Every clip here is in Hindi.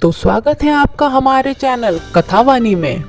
तो स्वागत है आपका हमारे चैनल कथावानी में।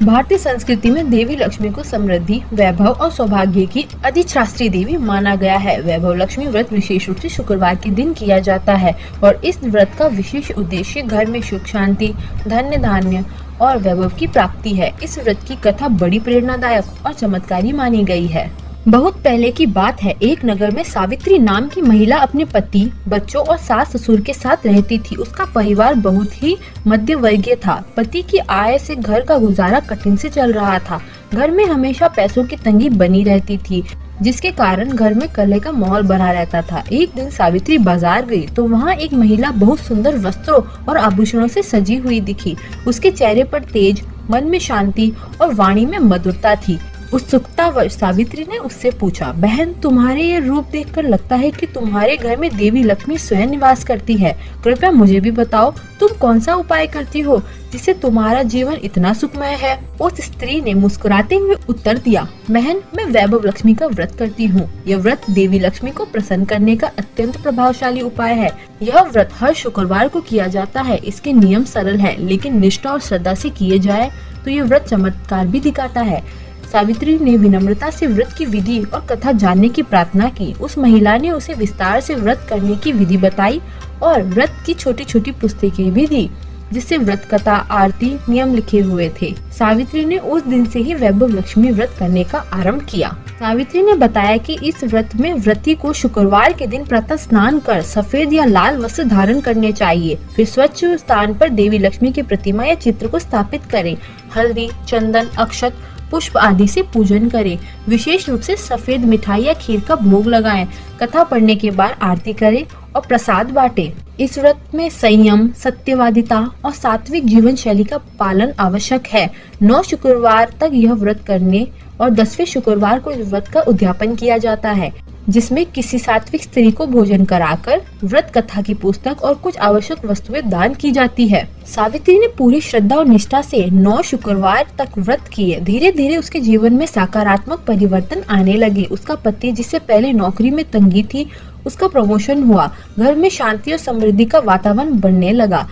भारतीय संस्कृति में देवी लक्ष्मी को समृद्धि, वैभव और सौभाग्य की अधिष्ठात्री देवी माना गया है। वैभव लक्ष्मी व्रत विशेष रूप से शुक्रवार के दिन किया जाता है और इस व्रत का विशेष उद्देश्य घर में सुख शांति, धन्य धान्य और वैभव की प्राप्ति है। इस व्रत की कथा बड़ी प्रेरणादायक और चमत्कारी मानी गई है। बहुत पहले की बात है, एक नगर में सावित्री नाम की महिला अपने पति, बच्चों और सास ससुर के साथ रहती थी। उसका परिवार बहुत ही मध्य वर्गीय था। पति की आय से घर का गुजारा कठिन से चल रहा था। घर में हमेशा पैसों की तंगी बनी रहती थी, जिसके कारण घर में कलह का माहौल बना रहता था। एक दिन सावित्री बाजार गई तो वहाँ एक महिला बहुत सुंदर वस्त्रों और आभूषणों से सजी हुई दिखी। उसके चेहरे पर तेज, मन में शांति और वाणी में मधुरता थी। उत्सुकतावश सावित्री ने उससे पूछा, बहन, तुम्हारे ये रूप देखकर लगता है कि तुम्हारे घर में देवी लक्ष्मी स्वयं निवास करती है। कृपया मुझे भी बताओ, तुम कौन सा उपाय करती हो जिससे तुम्हारा जीवन इतना सुखमय है। उस स्त्री ने मुस्कुराते हुए उत्तर दिया, बहन, मैं वैभव लक्ष्मी का व्रत करती हूँ। यह व्रत देवी लक्ष्मी को प्रसन्न करने का अत्यंत प्रभावशाली उपाय है। यह व्रत हर शुक्रवार को किया जाता है। इसके नियम सरल है, लेकिन निष्ठा और श्रद्धा से किए जाए तो यह व्रत चमत्कार भी दिखाता है। सावित्री ने विनम्रता से व्रत की विधि और कथा जानने की प्रार्थना की। उस महिला ने उसे विस्तार से व्रत करने की विधि बताई और व्रत की छोटी छोटी पुस्तकें भी दी, जिससे व्रत कथा, आरती, नियम लिखे हुए थे। सावित्री ने उस दिन से ही वैभव लक्ष्मी व्रत करने का आरंभ किया। सावित्री ने बताया कि इस व्रत में व्रती को शुक्रवार के दिन प्रातः स्नान कर सफेद या लाल वस्त्र धारण करने चाहिए। फिर स्वच्छ स्थान पर देवी लक्ष्मी की प्रतिमा या चित्र को स्थापित करें। हल्दी, चंदन, अक्षत, पुष्प आदि से पूजन करें। विशेष रूप से सफेद मिठाई या खीर का भोग लगाएं। कथा पढ़ने के बाद आरती करें और प्रसाद बांटें। इस व्रत में संयम, सत्यवादिता और सात्विक जीवन शैली का पालन आवश्यक है। 9 शुक्रवार तक यह व्रत करने और 10वें शुक्रवार को इस व्रत का उद्यापन किया जाता है, जिसमें किसी सात्विक स्त्री को भोजन कराकर व्रत कथा की पुस्तक और कुछ आवश्यक वस्तुएं दान की जाती है। सावित्री ने पूरी श्रद्धा और निष्ठा से 9 शुक्रवार तक व्रत किए। धीरे धीरे उसके जीवन में सकारात्मक परिवर्तन आने लगे। उसका पति, जिससे पहले नौकरी में तंगी थी, उसका प्रमोशन हुआ। घर में शांति और समृद्धि का वातावरण बनने लगा।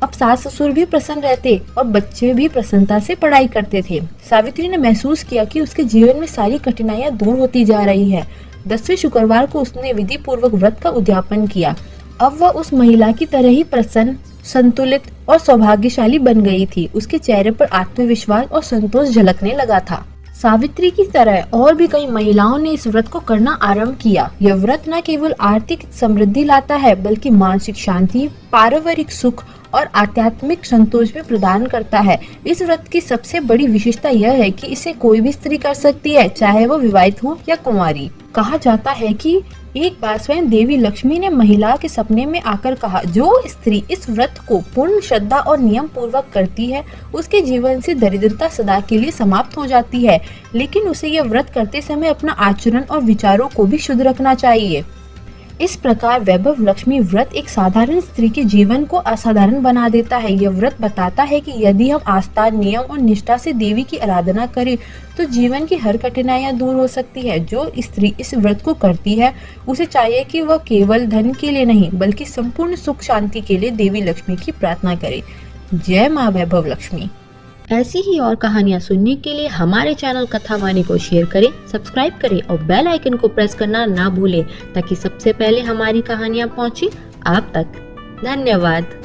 अब सास ससुर भी प्रसन्न रहते और बच्चे भी प्रसन्नता से पढ़ाई करते थे। सावित्री ने महसूस किया कि उसके जीवन में सारी कठिनाइयां दूर होती जा रही है। 10वें शुक्रवार को उसने विधि पूर्वक व्रत का उद्यापन किया। अब वह उस महिला की तरह ही प्रसन्न, संतुलित और सौभाग्यशाली बन गई थी। उसके चेहरे पर आत्मविश्वास और संतोष झलकने लगा था। सावित्री की तरह और भी कई महिलाओं ने इस व्रत को करना आरंभ किया। यह व्रत न केवल आर्थिक समृद्धि लाता है, बल्कि मानसिक शांति, पारिवारिक सुख और आध्यात्मिक संतोष भी प्रदान करता है। इस व्रत की सबसे बड़ी विशेषता यह है कि इसे कोई भी स्त्री कर सकती है, चाहे वो विवाहित हो या कुंवारी। कहा जाता है कि एक बार स्वयं देवी लक्ष्मी ने महिला के सपने में आकर कहा, जो स्त्री इस व्रत को पूर्ण श्रद्धा और नियम पूर्वक करती है, उसके जीवन से दरिद्रता सदा के लिए समाप्त हो जाती है। लेकिन उसे यह व्रत करते समय अपना आचरण और विचारों को भी शुद्ध रखना चाहिए। इस प्रकार वैभव लक्ष्मी व्रत एक साधारण स्त्री के जीवन को असाधारण बना देता है। यह व्रत बताता है कि यदि हम आस्था, नियम और निष्ठा से देवी की आराधना करें तो जीवन की हर कठिनाइयां दूर हो सकती है। जो स्त्री इस व्रत को करती है, उसे चाहिए कि वह केवल धन के लिए नहीं, बल्कि संपूर्ण सुख शांति के लिए देवी लक्ष्मी की प्रार्थना करे। जय माँ वैभव लक्ष्मी। ऐसी ही और कहानियाँ सुनने के लिए हमारे चैनल कथावानी को शेयर करें, सब्सक्राइब करें और बेल आइकन को प्रेस करना ना भूलें, ताकि सबसे पहले हमारी कहानियाँ पहुँचे आप तक। धन्यवाद।